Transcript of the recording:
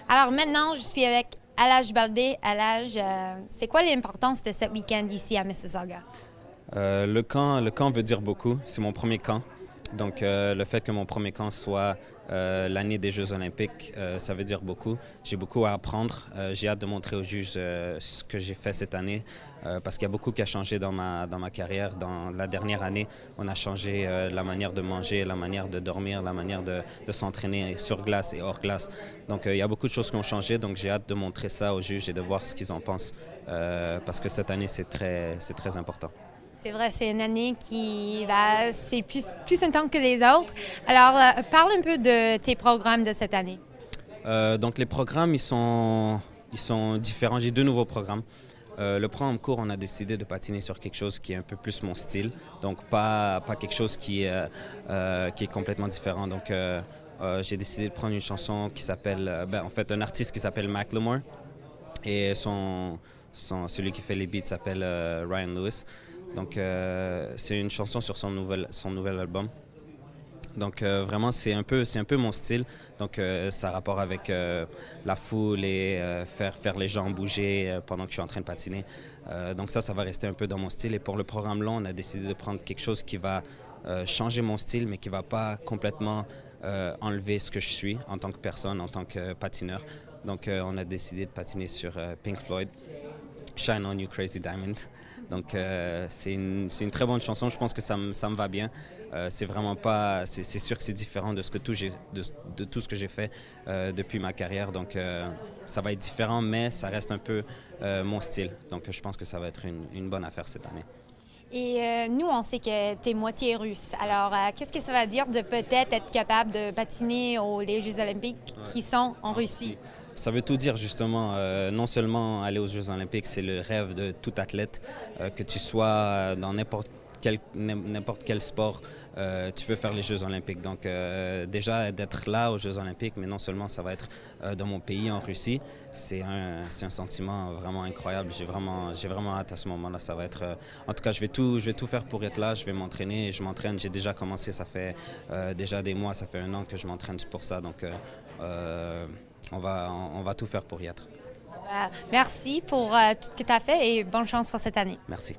Alors maintenant, je suis avec Alaj Baldé. Alaj, c'est quoi l'importance de ce week-end ici à Mississauga? Le camp veut dire beaucoup. C'est mon premier camp. Donc, le fait que mon premier camp soit l'année des Jeux olympiques, ça veut dire beaucoup. J'ai beaucoup à apprendre. J'ai hâte de montrer aux juges ce que j'ai fait cette année parce qu'il y a beaucoup qui a changé dans ma carrière. Dans la dernière année, on a changé la manière de manger, la manière de dormir, la manière de s'entraîner sur glace et hors glace. Donc, il y a beaucoup de choses qui ont changé. Donc, j'ai hâte de montrer ça aux juges et de voir ce qu'ils en pensent parce que cette année, c'est très important. C'est vrai, c'est une année c'est plus intense que les autres. Alors, parle un peu de tes programmes de cette année. Donc les programmes, ils sont différents. J'ai deux nouveaux programmes. Le programme court, on a décidé de patiner sur quelque chose qui est un peu plus mon style. Donc pas quelque chose qui est complètement différent. Donc j'ai décidé de prendre une chanson qui s'appelle, un artiste qui s'appelle Macklemore. Et celui qui fait les beats s'appelle Ryan Lewis. Donc c'est une chanson sur son nouvel album. Donc vraiment, c'est un peu mon style. Donc ça a rapport avec la foule et faire les gens bouger pendant que je suis en train de patiner. Donc ça va rester un peu dans mon style. Et pour le programme long, on a décidé de prendre quelque chose qui va changer mon style, mais qui ne va pas complètement enlever ce que je suis en tant que personne, en tant que patineur. Donc on a décidé de patiner sur Pink Floyd, Shine On You Crazy Diamond. Donc c'est une très bonne chanson, je pense que ça me va bien. C'est vraiment pas, c'est sûr que c'est différent de tout ce que j'ai fait depuis ma carrière. Donc ça va être différent, mais ça reste un peu mon style. Donc je pense que ça va être une bonne affaire cette année. Et nous, on sait que tu es moitié russe. Alors, qu'est-ce que ça va dire de peut-être être capable de patiner les Jeux olympiques qui sont en Russie? Ça veut tout dire justement, non seulement aller aux Jeux olympiques, c'est le rêve de tout athlète, que tu sois dans n'importe quel sport, tu veux faire les Jeux olympiques. Donc déjà d'être là aux Jeux olympiques, mais non seulement ça va être dans mon pays, en Russie, c'est un sentiment vraiment incroyable. J'ai vraiment hâte à ce moment-là. Ça va être, en tout cas, je vais tout faire pour être là. Je vais m'entraîner, je m'entraîne. J'ai déjà commencé, ça fait déjà des mois, ça fait 1 an que je m'entraîne pour ça. Donc on va tout faire pour y être. Merci pour tout ce que tu as fait et bonne chance pour cette année. Merci.